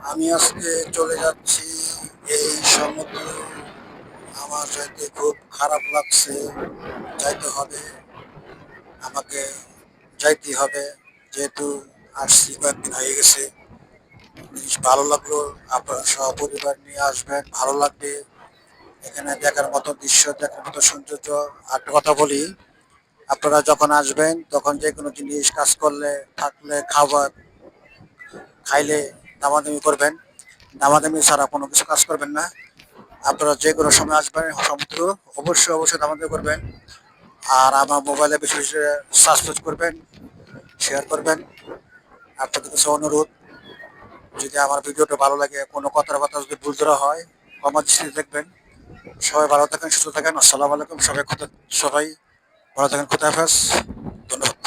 আমি আজকে চলে যাচ্ছি এই সমুদ্র। আমার যাইতে খুব খারাপ লাগছে। যাইতে হবে, আমাকে যাইতে হবে, যেহেতু আসছি কয়েকদিন হয়ে গেছে। জিনিস ভালো লাগলো। আপনারা সপরিবার নিয়ে আসবেন, ভালো লাগবে। এখানে দেখার মতো দৃশ্য, দেখার মতো সৌন্দর্য। একটা কথা বলি, আপনারা যখন আসবেন তখন যে কোনো জিনিস কাজ করলে, থাকলে, খাবার খাইলে দামাদামি করবেন। দামাদামি ছাড়া কোনো কিছু কাজ করবেন না। আপনারা যে কোনো সময় আসবেন সমুদ্র, অবশ্যই অবশ্যই দামাদামি করবেন। আর আমার মোবাইলে বেশি বেশি সাবস্ক্রাইব করবেন, শেয়ার করবেন। আপনাদের কাছে অনুরোধ, যদি আমার ভিডিওটা ভালো লাগে, কোনো কথার কথা যদি ভুল ধরা হয়, ক্ষমা দৃষ্টিতে দেখবেন। সবাই ভালো থাকেন, সুস্থ থাকেন। আসসালামু আলাইকুম। সবাই ভালো থাকেন। খুদা হাফেজ। ধন্যবাদ।